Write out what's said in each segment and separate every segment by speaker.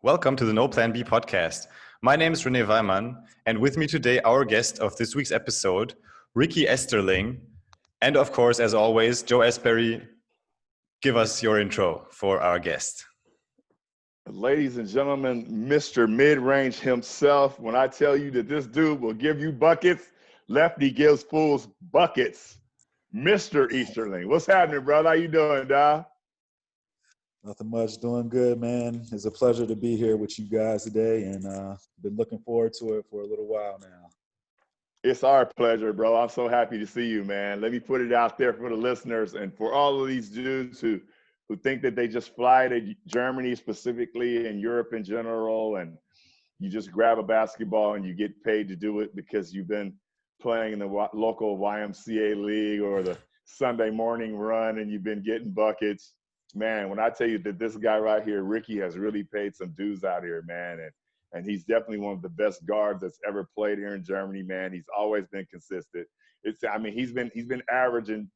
Speaker 1: Welcome to the No Plan B podcast. My name is René Weimann, and with me today, our guest of this week's episode, Ricky Easterling, and of course, as always, Joe Asbury. Give us your intro for our guest.
Speaker 2: Ladies and gentlemen, Mr. Midrange himself. When I tell you that this dude will give you buckets, lefty gives fools buckets. Mr. Easterling, what's happening, brother? How you doing, dog?
Speaker 3: Nothing much, doing good, man. It's a pleasure to be here with you guys today, and been looking forward to it for a little while now.
Speaker 2: It's our pleasure, bro. I'm so happy to see you, man. Let me put it out there for the listeners and for all of these dudes who think that they just fly to Germany specifically and Europe in general, and you just grab a basketball and you get paid to do it because you've been playing in the local YMCA league or the Sunday morning run and you've been getting buckets. Man, when I tell you that this guy right here, Ricky, has really paid some dues out here, man, and he's definitely one of the best guards that's ever played here in Germany, man. He's always been consistent. He's been averaging,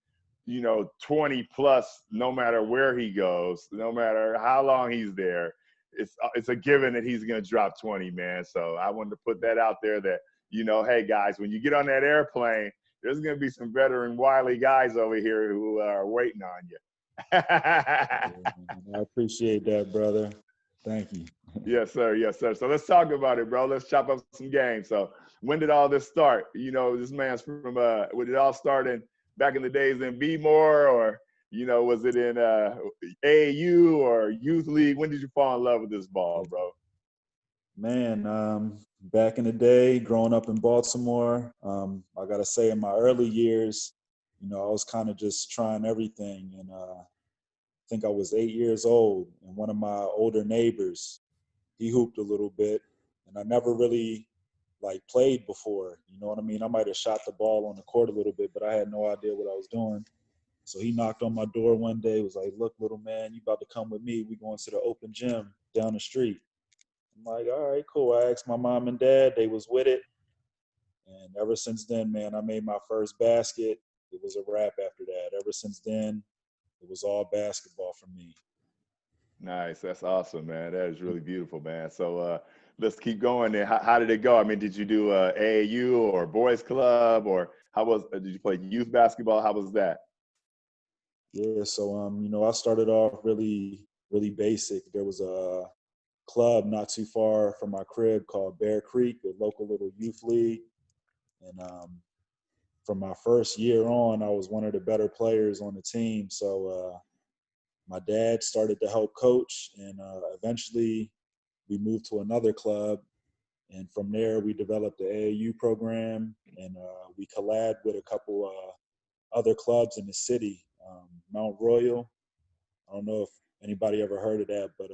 Speaker 2: 20 plus no matter where he goes, no matter how long he's there. It's a given that he's going to drop 20, man. So I wanted to put that out there that, hey, guys, when you get on that airplane, there's going to be some veteran wily guys over here who are waiting on you.
Speaker 3: I appreciate that, brother. Thank you.
Speaker 2: Yes, sir. Yes, sir. So let's talk about it, bro. Let's chop up some games. So when did all this start? This man's from, when it all started back in the days in B-More or, was it in AAU or youth league? When did you fall in love with this ball, bro?
Speaker 3: Man, back in the day, growing up in Baltimore, I got to say in my early years, I was kind of just trying everything. And I think I was 8 years old, and one of my older neighbors, he hooped a little bit, and I never really played before. You know what I mean? I might have shot the ball on the court a little bit, but I had no idea what I was doing. So he knocked on my door one day, was like, "Look, little man, you about to come with me. We going to the open gym down the street." I'm like, "All right, cool." I asked my mom and dad. They was with it. And ever since then, man, I made my first basket. It was a wrap after that. Ever since then, it was all basketball for me.
Speaker 2: Nice. That's awesome, man. That is really beautiful, man. So let's keep going there. How did it go? I mean, did you do AAU or boys club, or did you play youth basketball? How was that?
Speaker 3: Yeah, so I started off really, really basic. There was a club not too far from my crib called Bear Creek, a local little youth league. And from my first year on, I was one of the better players on the team. So my dad started to help coach, and eventually we moved to another club. And from there, we developed the AAU program, and we collabed with a couple other clubs in the city. Mount Royal, I don't know if anybody ever heard of that, but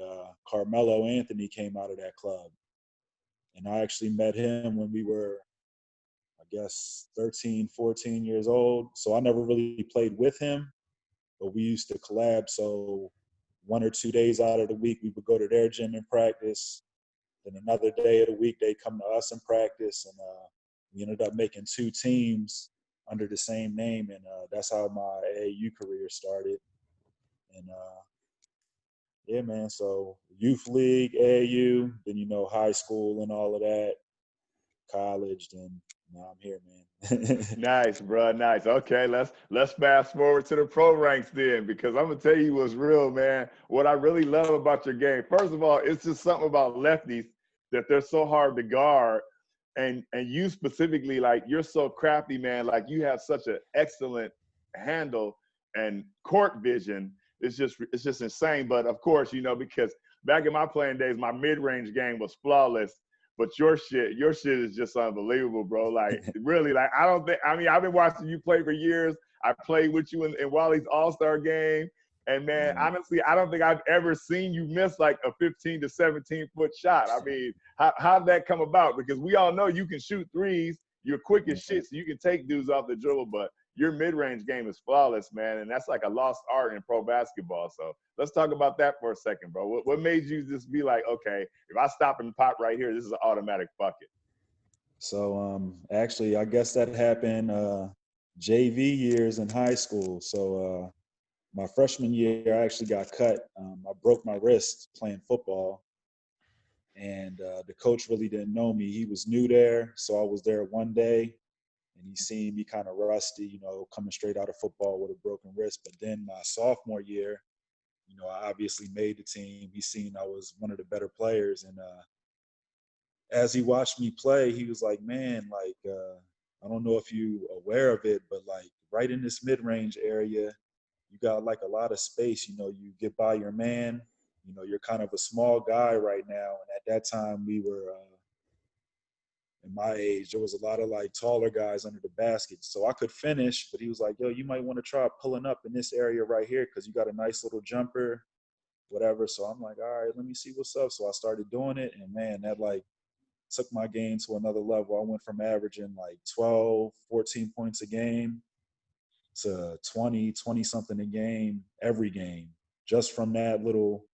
Speaker 3: Carmelo Anthony came out of that club. And I actually met him when we were, I guess, 13, 14 years old. So I never really played with him, but we used to collab. So 1 or 2 days out of the week, we would go to their gym and practice. Then another day of the week, they'd come to us and practice. And we ended up making 2 teams under the same name. And that's how my AAU career started. And yeah, man, so youth league, AAU, then, high school and all of that, college, then now I'm here, man.
Speaker 2: Nice, bro. Nice. Okay, let's fast forward to the pro ranks then, because I'm gonna tell you what's real, man. What I really love about your game, first of all, it's just something about lefties that they're so hard to guard, and you specifically, you're so crafty, man. You have such an excellent handle and court vision. It's just insane. But of course, because back in my playing days, my mid-range game was flawless. But your shit is just unbelievable, bro. Really, I've been watching you play for years. I played with you in Wally's All-Star game. And, man, honestly, I don't think I've ever seen you miss, a 15 to 17-foot shot. I mean, how'd that come about? Because we all know you can shoot threes. You're quick as shit, so you can take dudes off the dribble. But your mid-range game is flawless, man. And that's like a lost art in pro basketball. So let's talk about that for a second, bro. What made you just be like, okay, if I stop and pop right here, this is an automatic bucket?
Speaker 3: So actually, I guess that happened JV years in high school. So my freshman year, I actually got cut. I broke my wrist playing football. And the coach really didn't know me. He was new there, so I was there one day, and he seen me kind of rusty, you know, coming straight out of football with a broken wrist. But then my sophomore year, you know, I obviously made the team. He seen I was one of the better players, and as he watched me play, he was like, "Man, like, I don't know if you aware of it, but like right in this mid-range area, you got like a lot of space. You know, you get by your man. You know, you're kind of a small guy right now, and at that time we were." In my age, there was a lot of like taller guys under the basket. So I could finish, but he was like, yo, you might want to try pulling up in this area right here because you got a nice little jumper, whatever. So I'm like, all right, let me see what's up. So I started doing it. And man, that like took my game to another level. I went from averaging like 12, 14 points a game to 20 something a game, every game, just from that little,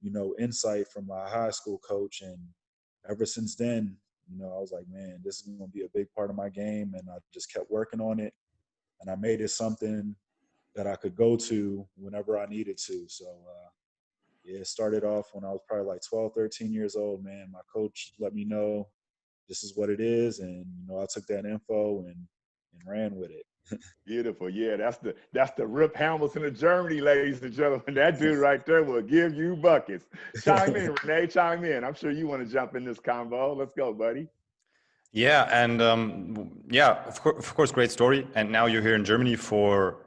Speaker 3: you know, insight from my high school coach. And ever since then, you know, I was like, man, this is going to be a big part of my game. And I just kept working on it. And I made it something that I could go to whenever I needed to. So, yeah, it started off when I was probably like 12, 13 years old, man. My coach let me know this is what it is. And, you know, I took that info and ran with it.
Speaker 2: Beautiful. Yeah, that's the Rip Hamilton of Germany, ladies and gentlemen. That dude right there will give you buckets. Chime in, Renee. Chime in. I'm sure you want to jump in this convo. Let's go, buddy.
Speaker 1: Yeah, and yeah, of course, great story. And now you're here in Germany for,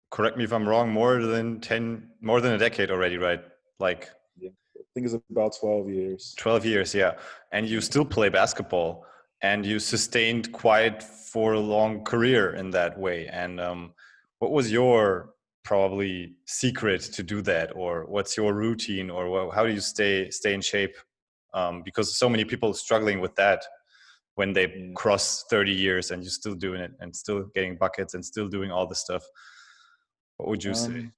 Speaker 1: correct me if I'm wrong, more than a decade already, right? Like
Speaker 3: Yeah, I think it's about 12 years.
Speaker 1: 12 years, yeah. And you still play basketball, and you sustained quite for a long career in that way. And what was your probably secret to do that, or what's your routine, or how do you stay in shape? Because so many people struggling with that when they cross 30 years and you're still doing it and still getting buckets and still doing all this stuff. What would you say?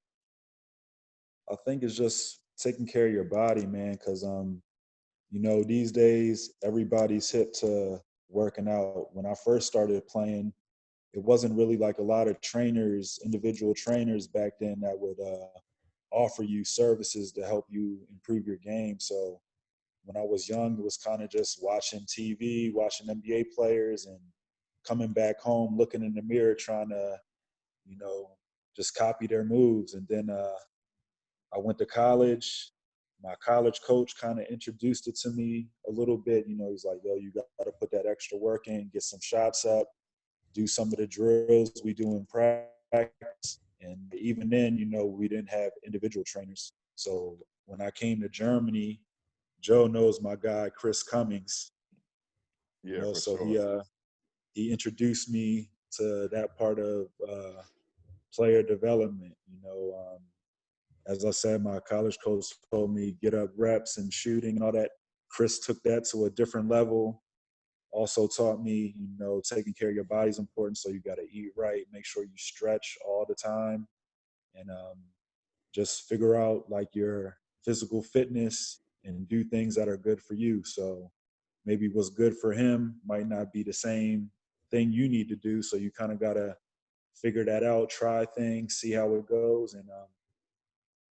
Speaker 3: I think it's just taking care of your body, man, because you know, these days everybody's hip to working out. When I first started playing, it wasn't really like a lot of trainers, individual trainers back then that would offer you services to help you improve your game. So when I was young, it was kind of just watching TV, watching NBA players, and coming back home, looking in the mirror, trying to, you know, just copy their moves. And then I went to college. My college coach kind of introduced it to me a little bit. You know, he's like, yo, you got to put that extra work in, get some shots up, do some of the drills we do in practice. And even then, you know, we didn't have individual trainers. So when I came to Germany, Joe knows my guy, Chris Cummings. You
Speaker 2: Yeah,
Speaker 3: know,
Speaker 2: for
Speaker 3: so
Speaker 2: sure.
Speaker 3: he introduced me to that part of player development. You know, as I said, my college coach told me get up reps and shooting and all that. Chris took that to a different level. Also taught me, you know, taking care of your body is important. So you got to eat right, make sure you stretch all the time, and just figure out like your physical fitness and do things that are good for you. So maybe what's good for him might not be the same thing you need to do. So you kind of got to figure that out, try things, see how it goes. And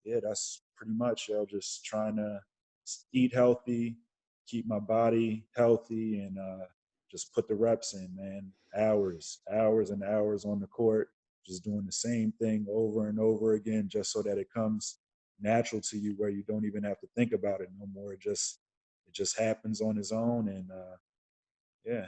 Speaker 3: yeah, that's pretty much, just trying to eat healthy, keep my body healthy, and just put the reps in, man. Hours and hours on the court, just doing the same thing over and over again, just so that it comes natural to you, where you don't even have to think about it no more. It just happens on its own, and yeah.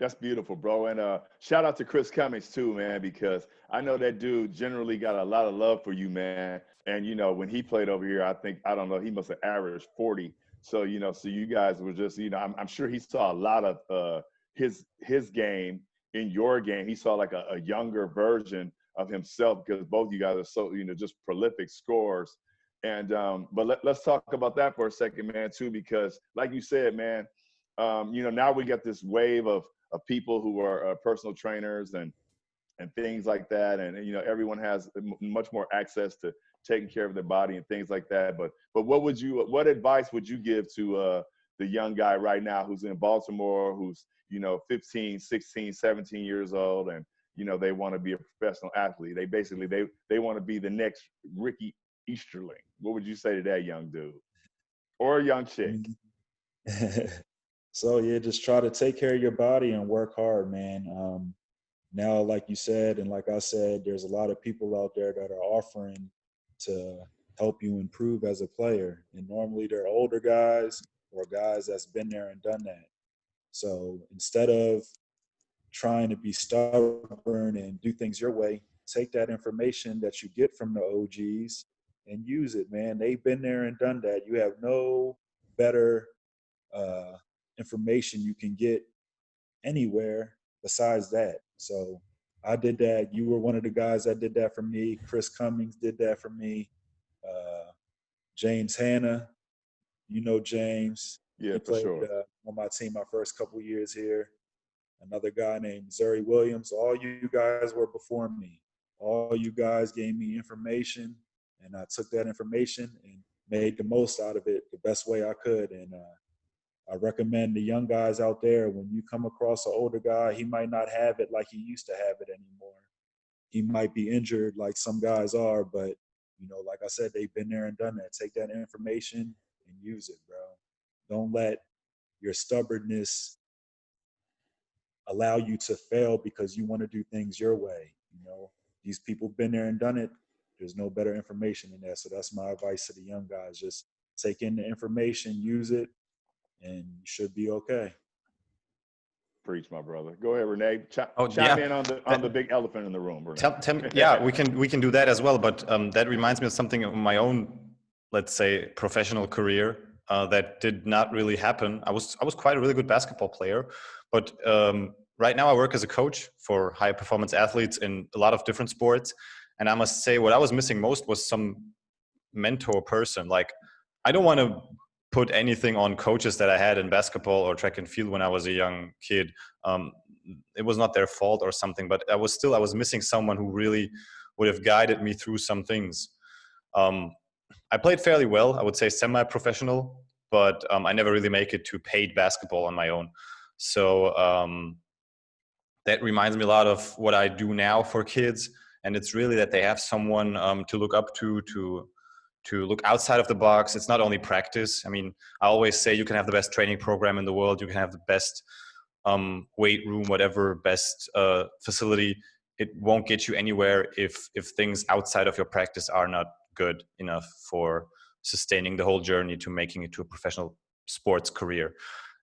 Speaker 2: That's beautiful, bro. And shout out to Chris Cummings too, man, because I know that dude generally got a lot of love for you, man. And you know, when he played over here, I don't know, he must have averaged 40. So you know, so you guys were just, you know, I'm sure he saw a lot of his game in your game. He saw like a younger version of himself because both you guys are so, you know, just prolific scorers. And but let's talk about that for a second, man, too, because like you said, man, you know, now we got this wave of people who are personal trainers and things like that, and you know, everyone has much more access to taking care of their body and things like that. But what advice would you give to the young guy right now who's in Baltimore, who's, you know, 15, 16, 17 years old, and you know, they want to be a professional athlete? They basically they want to be the next Ricky Easterling. What would you say to that young dude? or a young chick.
Speaker 3: So yeah, just try to take care of your body and work hard, man. Now, like you said, and like I said, there's a lot of people out there that are offering to help you improve as a player. And normally they're older guys or guys that's been there and done that. So instead of trying to be stubborn and do things your way, take that information that you get from the OGs and use it, man. They've been there and done that. You have no better uh, information you can get anywhere besides that. So I did that. You were one of the guys that did that for me. Chris Cummings did that for me. James Hanna, you know James.
Speaker 2: Yeah,
Speaker 3: He
Speaker 2: for
Speaker 3: played
Speaker 2: sure.
Speaker 3: on my team my first couple years here. Another guy named Zuri Williams. All you guys were before me. All you guys gave me information, and I took that information and made the most out of it the best way I could. And I recommend the young guys out there, when you come across an older guy, he might not have it like he used to have it anymore. He might be injured like some guys are, but like I said, they've been there and done that. Take that information and use it, bro. Don't let your stubbornness allow you to fail because you want to do things your way. These people been there and done it. There's no better information than that. So that's my advice to the young guys. Just take in the information, use it, and you should be okay.
Speaker 2: Preach, my brother. Go ahead, Renee.
Speaker 1: Oh
Speaker 2: Chime
Speaker 1: yeah,
Speaker 2: in on the big elephant in the room, Renee.
Speaker 1: tell me, yeah, we can do that as well. But that reminds me of something of my own, let's say, professional career that did not really happen. I was quite a really good basketball player, but right now I work as a coach for high performance athletes in a lot of different sports. And I must say, what I was missing most was some mentor person. Like, I don't want to put anything on coaches that I had in basketball or track and field when I was a young kid. It was not their fault or something, but I was missing someone who really would have guided me through some things. I played fairly well, I would say semi-professional, but I never really make it to paid basketball on my own. So that reminds me a lot of what I do now for kids. And it's really that they have someone to look up to look outside of the box. It's not only practice. I mean, I always say you can have the best training program in the world. You can have the best weight room, whatever, best facility. It won't get you anywhere if things outside of your practice are not good enough for sustaining the whole journey to making it to a professional sports career.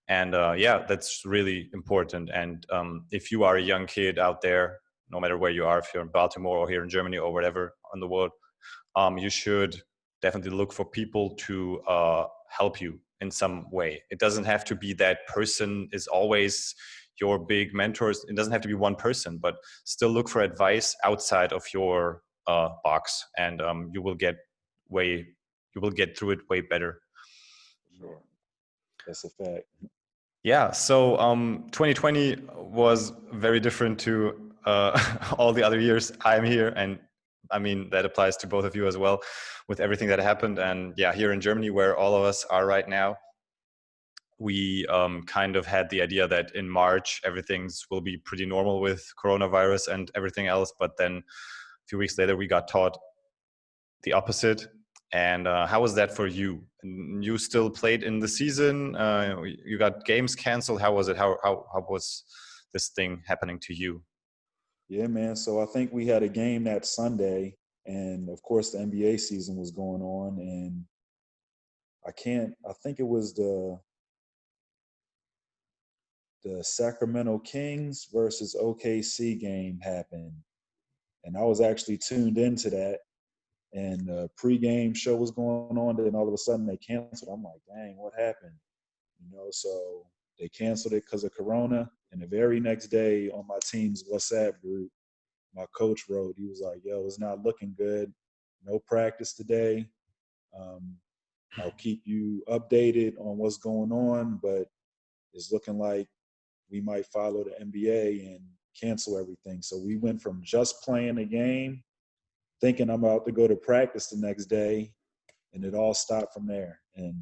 Speaker 1: And yeah, that's really important. And if you are a young kid out there, no matter where you are, if you're in Baltimore or here in Germany or whatever in the world, you should definitely look for people to help you in some way. It doesn't have to be that person is always your big mentors. It doesn't have to be one person, but still look for advice outside of your box, and you will get through it way better.
Speaker 2: Sure.
Speaker 3: That's a fact.
Speaker 1: Yeah, so 2020 was very different to all the other years I'm here, and I mean that applies to both of you as well, with everything that happened. And yeah, here in Germany, where all of us are right now, we kind of had the idea that in March everything's will be pretty normal with coronavirus and everything else, but then a few weeks later we got taught the opposite. And how was that for you? You still played in the season? You got games canceled. How was it? How was this thing happening to you?
Speaker 3: Yeah, man. So I think we had a game that Sunday, and of course the NBA season was going on, and I think it was the Sacramento Kings versus OKC game happened. And I was actually tuned into that, and the pregame show was going on, then all of a sudden they canceled. I'm like, dang, what happened? So they canceled it because of Corona. And the very next day on my team's WhatsApp group, my coach wrote, he was like, yo, it's not looking good. No practice today. I'll keep you updated on what's going on, but it's looking like we might follow the NBA and cancel everything. So we went from just playing a game, thinking I'm about to go to practice the next day, and it all stopped from there. And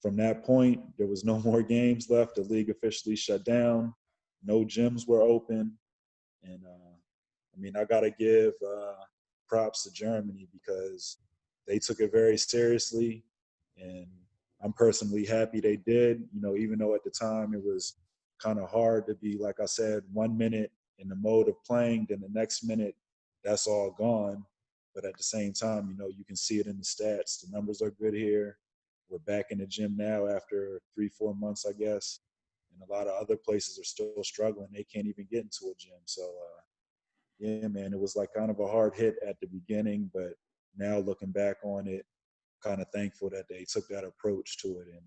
Speaker 3: from that point, there was no more games left. The league officially shut down. No gyms were open. And I mean, I got to give props to Germany because they took it very seriously. And I'm personally happy they did, you know, even though at the time it was kind of hard to be, like I said, 1 minute in the mode of playing, then the next minute that's all gone. But at the same time, you know, you can see it in the stats. The numbers are good here. We're back in the gym now after 3-4 months, I guess. And a lot of other places are still struggling. They can't even get into a gym. So, yeah, man, it was like kind of a hard hit at the beginning, but now looking back on it, kind of thankful that they took that approach to it. And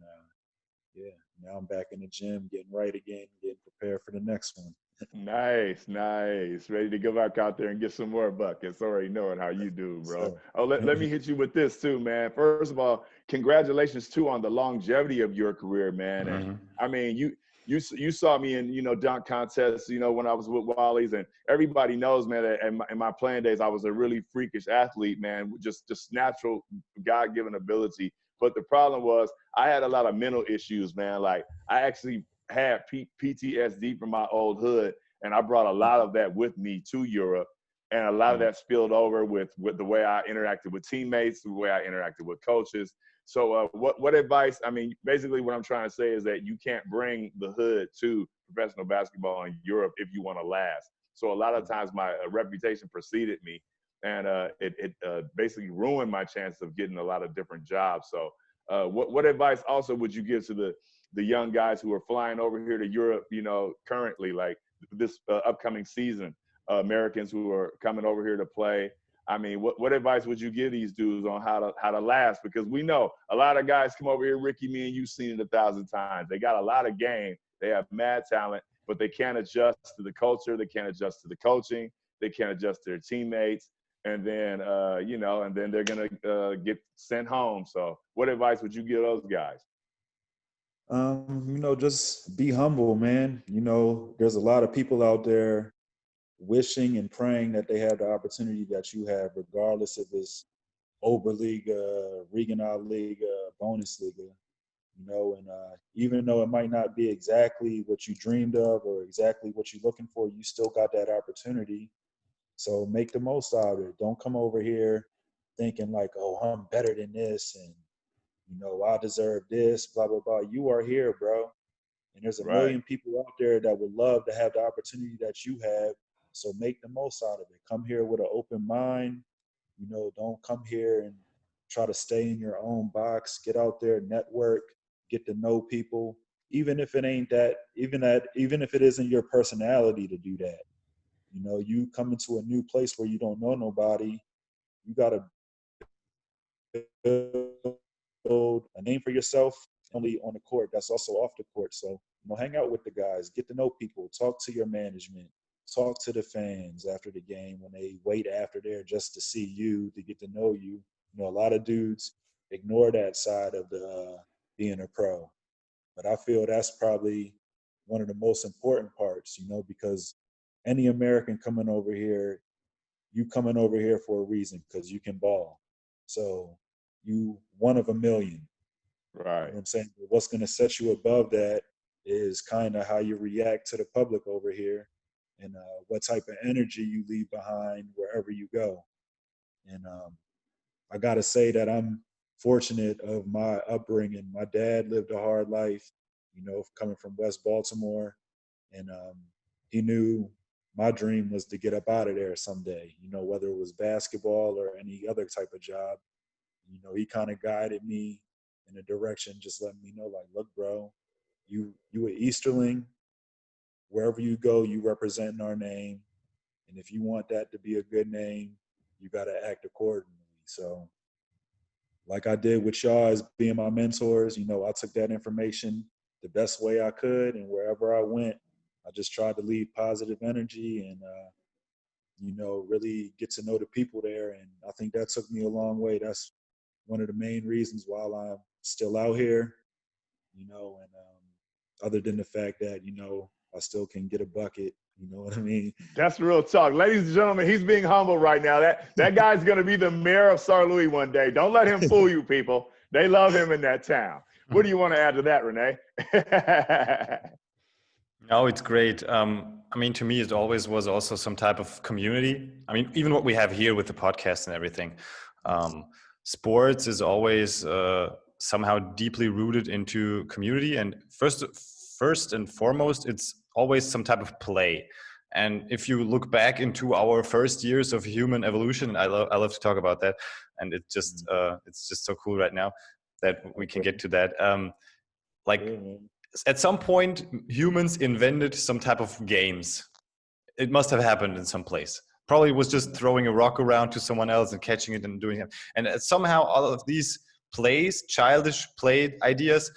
Speaker 3: yeah, now I'm back in the gym, getting right again, getting prepared for the next one.
Speaker 2: Nice, nice. Ready to go back out there and get some more buckets. Already knowing how you do, bro.
Speaker 3: So,
Speaker 2: Oh, let me hit you with this too, man. First of all, congratulations too on the longevity of your career, man. And
Speaker 1: Mm-hmm.
Speaker 2: I mean, you saw me in, you know, dunk contests, you know, when I was with Wally's, and everybody knows, man, that in my playing days, I was a really freakish athlete, man, just natural God-given ability. But the problem was I had a lot of mental issues, man. Like I actually had PTSD from my old hood, and I brought a lot of that with me to Europe, and a lot of that spilled over with the way I interacted with teammates, the way I interacted with coaches. So what advice, I mean, basically what I'm trying to say is that you can't bring the hood to professional basketball in Europe if you want to last. So a lot of times my reputation preceded me, and it basically ruined my chance of getting a lot of different jobs. So what advice also would you give to the young guys who are flying over here to Europe, you know, currently, like this upcoming season, Americans who are coming over here to play? I mean, what advice would you give these dudes on how to last? Because we know a lot of guys come over here, Ricky, me and you've seen it 1,000 times. They got a lot of game. They have mad talent, but they can't adjust to the culture. They can't adjust to the coaching. They can't adjust to their teammates. And then, you know, and then they're going to get sent home. So what advice would you give those guys?
Speaker 3: you know, just be humble, man. You know, there's a lot of people out there wishing and praying that they have the opportunity that you have, regardless if it's Oberliga, Regionalliga, Bundesliga, you know, and even though it might not be exactly what you dreamed of or exactly what you're looking for, you still got that opportunity. So make the most out of it. Don't come over here thinking like, oh, I'm better than this and, you know, I deserve this, blah, blah, blah. You are here, bro. And there's a
Speaker 2: Right.
Speaker 3: million people out there that would love to have the opportunity that you have. So make the most out of it. Come here with an open mind. You know, don't come here and try to stay in your own box. Get out there, network, get to know people. Even if it ain't that, even if it isn't your personality to do that. You know, you come into a new place where you don't know nobody. You gotta build a name for yourself, only on the court, that's also off the court. So, you know, hang out with the guys, get to know people, talk to your management, talk to the fans after the game when they wait after there just to see you, to get to know you. You know, a lot of dudes ignore that side of the being a pro. But I feel that's probably one of the most important parts, you know, because any American coming over here, you coming over here for a reason because you can ball. So you one of a million. You know
Speaker 2: Right.
Speaker 3: what I'm saying? But what's going to set you above that is kind of how you react to the public over here and what type of energy you leave behind wherever you go. And I got to say that I'm fortunate of my upbringing. My dad lived a hard life, you know, coming from West Baltimore. And he knew my dream was to get up out of there someday, you know, whether it was basketball or any other type of job. You know, he kind of guided me in a direction, just letting me know, like, look, bro, you at Easterling, wherever you go, you representing our name. And if you want that to be a good name, you got to act accordingly. So like I did with y'all as being my mentors, you know, I took that information the best way I could. And wherever I went, I just tried to leave positive energy and, you know, really get to know the people there. And I think that took me a long way. That's one of the main reasons why I'm still out here, you know, and other than the fact that, you know, I still can get a bucket, you know what I mean?
Speaker 2: That's real talk. Ladies and gentlemen, he's being humble right now. That guy's going to be the mayor of St. Louis one day. Don't let him fool you, people. They love him in that town. What do you want to add to that, Renee?
Speaker 1: No, it's great. I mean, to me, it always was also some type of community. I mean, even what we have here with the podcast and everything. Sports is always somehow deeply rooted into community. And first and foremost, it's always some type of play. And if you look back into our first years of human evolution, and I love to talk about that, and it's just so cool right now that we can get to that. At some point, humans invented some type of games. It must have happened in some place. Probably was just throwing a rock around to someone else and catching it and doing it. And somehow all of these plays, childish play ideas,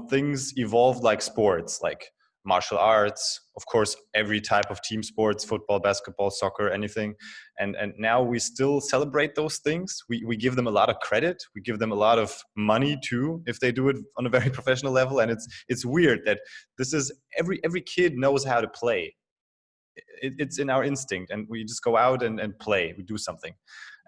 Speaker 1: things evolved like sports, like martial arts, of course, every type of team sports, football, basketball, soccer, anything. And now we still celebrate those things. We give them a lot of credit. We give them a lot of money too, if they do it on a very professional level. And it's weird that this is every kid knows how to play. It's in our instinct, and we just go out and play. We do something,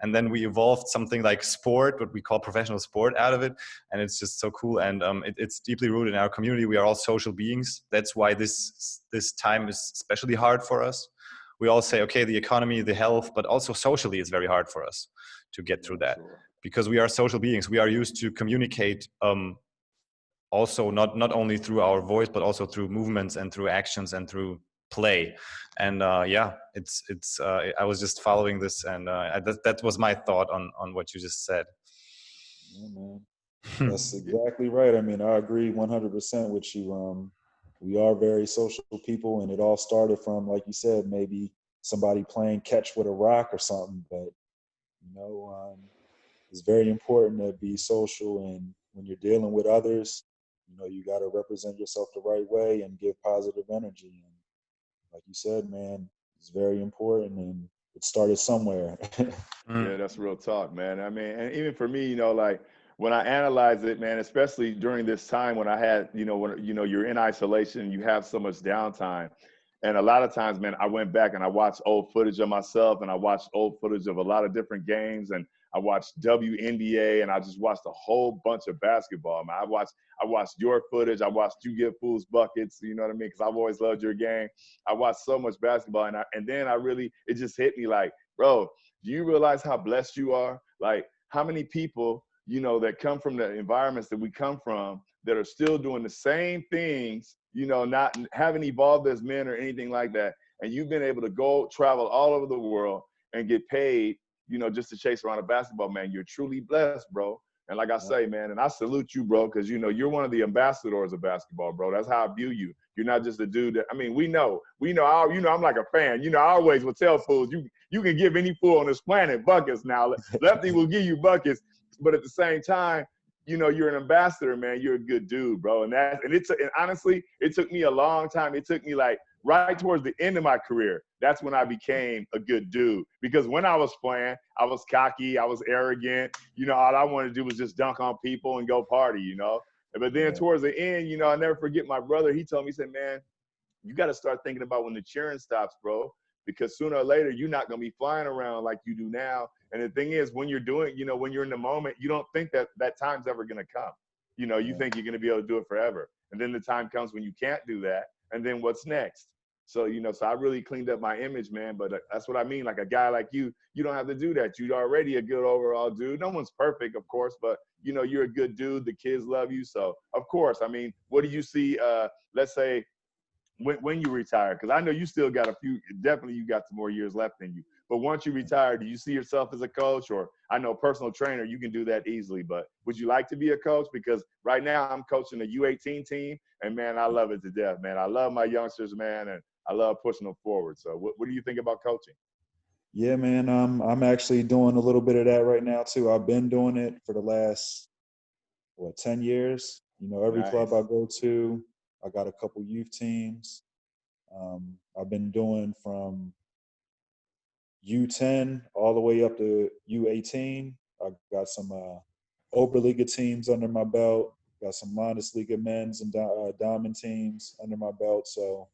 Speaker 1: and then we evolved something like sport, what we call professional sport, out of it. And it's just so cool. And it's deeply rooted in our community. We are all social beings. That's why this time is especially hard for us. We all say, okay, the economy, the health, but also socially it's very hard for us to get through that, because we are social beings. We are used to communicate, also not only through our voice, but also through movements and through actions and through play. And it's I was just following this, and that was my thought on what you just said.
Speaker 3: Yeah, man. That's exactly right. I mean, I agree 100% with you. We are very social people, and it all started from, like you said, maybe somebody playing catch with a rock or something. But it's very important to be social, and when you're dealing with others, you got to represent yourself the right way and give positive energy. And like you said, man, it's very important, and it started somewhere.
Speaker 2: Yeah, that's real talk, man. I mean, and even for me, like when I analyze it, man, especially during this time when I had, when you're in isolation, you have so much downtime. And a lot of times, man, I went back and I watched old footage of myself, and I watched old footage of a lot of different games, and I watched WNBA, and I just watched a whole bunch of basketball, man. I watched your footage. I watched you give fools buckets, you know what I mean? Because I've always loved your game. I watched so much basketball, and then it just hit me like, bro, do you realize how blessed you are? Like, how many people, that come from the environments that we come from that are still doing the same things, not haven't evolved as men or anything like that. And you've been able to go travel all over the world and get paid, just to chase around a basketball, man. You're truly blessed, bro. And like I say, man, and I salute you, bro, because, you're one of the ambassadors of basketball, bro. That's how I view you. You're not just a dude that, I mean, we know, I'm like a fan. I always will tell fools, you can give any fool on this planet buckets now. Lefty will give you buckets. But at the same time, you're an ambassador, man. You're a good dude, bro. And honestly, it took me a long time. It took me like right towards the end of my career. That's when I became a good dude. Because when I was playing, I was cocky, I was arrogant. All I wanted to do was just dunk on people and go party, But then towards the end, I'll never forget my brother. He told me, he said, man, you got to start thinking about when the cheering stops, bro. Because sooner or later, you're not going to be flying around like you do now. And the thing is, when you're doing, when you're in the moment, you don't think that time's ever going to come. You think you're going to be able to do it forever. And then the time comes when you can't do that. And then what's next? So, so I really cleaned up my image, man. But that's what I mean. Like a guy like you don't have to do that. You're already a good overall dude. No one's perfect, of course, but, you're a good dude. The kids love you. So, of course, I mean, what do you see, let's say, when you retire? Because I know you still got definitely you got some more years left in you. But once you retire, do you see yourself as a coach? Or I know personal trainer, you can do that easily. But would you like to be a coach? Because right now I'm coaching a U18 team, and, man, I love it to death, man. I love my youngsters, man, and I love pushing them forward. So what do you think about coaching?
Speaker 3: Yeah, man, I'm actually doing a little bit of that right now, too. I've been doing it for the last, 10 years. Every club I go to, I got a couple youth teams. I've been doing from U10 all the way up to U18. I got some Oberliga teams under my belt. Got some Landesliga men's and diamond teams under my belt. So,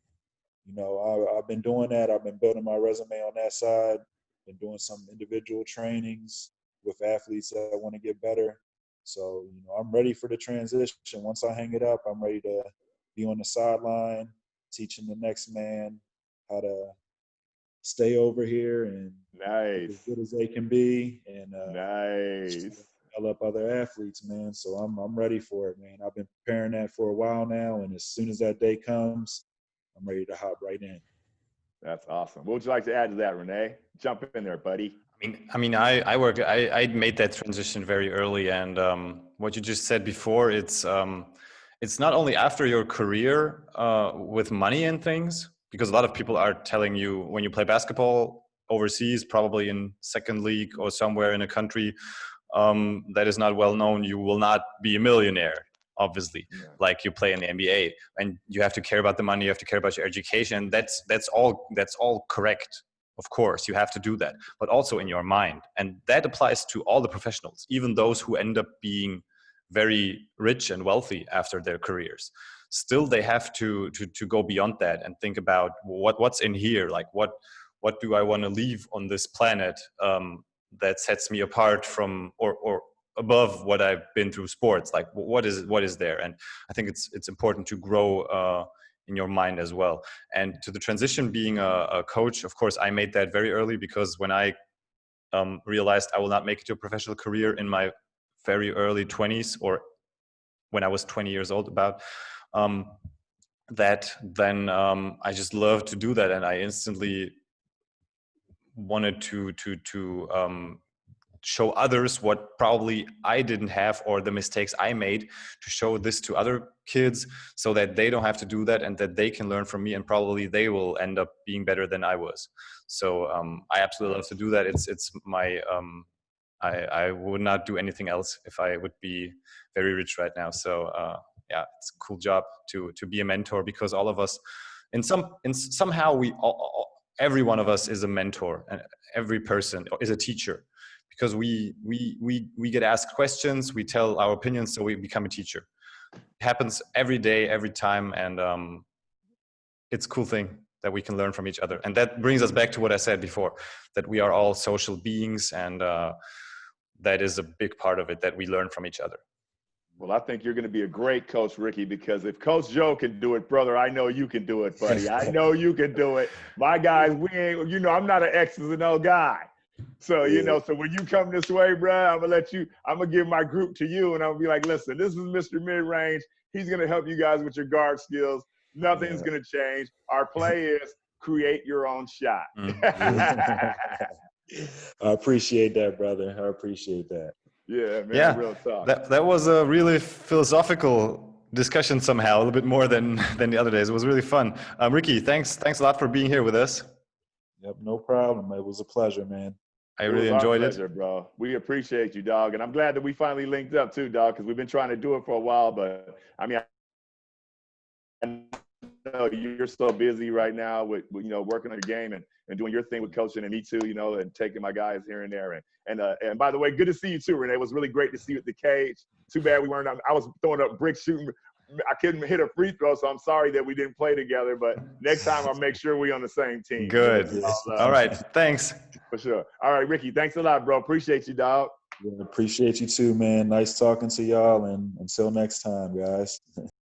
Speaker 3: I've been doing that. I've been building my resume on that side. Been doing some individual trainings with athletes that want to get better. So, I'm ready for the transition. Once I hang it up, I'm ready to be on the sideline, teaching the next man how to stay over here and
Speaker 2: nice.
Speaker 3: as good as they can be. And develop other athletes, man. So I'm ready for it, man. I've been preparing that for a while now, and as soon as that day comes, I'm ready to hop right in.
Speaker 2: That's awesome. What would you like to add to that, Renee? Jump in there, buddy.
Speaker 1: I made that transition very early, and what you just said before, it's not only after your career with money and things, because a lot of people are telling you when you play basketball overseas, probably in second league or somewhere in a country that is not well known, you will not be a millionaire, obviously, like you play in the NBA, and you have to care about the money, you have to care about your education. That's all correct. Of course, you have to do that, but also in your mind. And that applies to all the professionals, even those who end up being very rich and wealthy after their careers. Still, they have to go beyond that and think about what's in here. Like, what do I want to leave on this planet that sets me apart from or above what I've been through sports? Like, what is there? And I think it's important to grow in your mind as well. And to the transition being a coach, of course, I made that very early, because when I realized I will not make it to a professional career in my very early 20s, or when I was 20 years old about, then I just loved to do that. And I instantly wanted to show others what probably I didn't have, or the mistakes I made, to show this to other kids so that they don't have to do that, and that they can learn from me, and probably they will end up being better than I was. So I absolutely love to do that. It's my I would not do anything else if I would be very rich right now. So yeah, it's a cool job to be a mentor, because all of us somehow every one of us is a mentor, and every person is a teacher, because we get asked questions, we tell our opinions, so we become a teacher. It happens every day, every time, and it's a cool thing that we can learn from each other. And that brings us back to what I said before, that we are all social beings, and that is a big part of it, that we learn from each other.
Speaker 2: Well, I think you're going to be a great coach, Ricky, because if Coach Joe can do it, brother, I know you can do it, buddy. I know you can do it. My guys, we ain't, I'm not an X's and O guy. So, so when you come this way, bro, I'm going to give my group to you, and I'm going to be like, listen, this is Mr. Midrange. He's going to help you guys with your guard skills. Nothing's going to change. Our play is create your own shot.
Speaker 3: I appreciate that, brother. I appreciate that.
Speaker 2: Yeah, man,
Speaker 1: yeah,
Speaker 2: real talk.
Speaker 1: That was a really philosophical discussion somehow, a little bit more than the other days. It was really fun. Ricky, thanks a lot for being here with us.
Speaker 3: Yep, no problem. It was a pleasure, man.
Speaker 1: I really enjoyed
Speaker 2: it, bro. We appreciate you, dog, and I'm glad that we finally linked up too, dog, because we've been trying to do it for a while. But I mean, I know you're so busy right now with working on your game and doing your thing with coaching, and me too, and taking my guys here and there. And by the way, good to see you too, Renee. It was really great to see you at the cage. Too bad we weren't. I was throwing up bricks, shooting. I couldn't hit a free throw, so I'm sorry that we didn't play together. But next time, I'll make sure we're on the same team.
Speaker 1: Good. All right. Thanks.
Speaker 2: For sure. All right, Ricky. Thanks a lot, bro. Appreciate you, dog.
Speaker 3: Yeah, appreciate you too, man. Nice talking to y'all, and until next time, guys.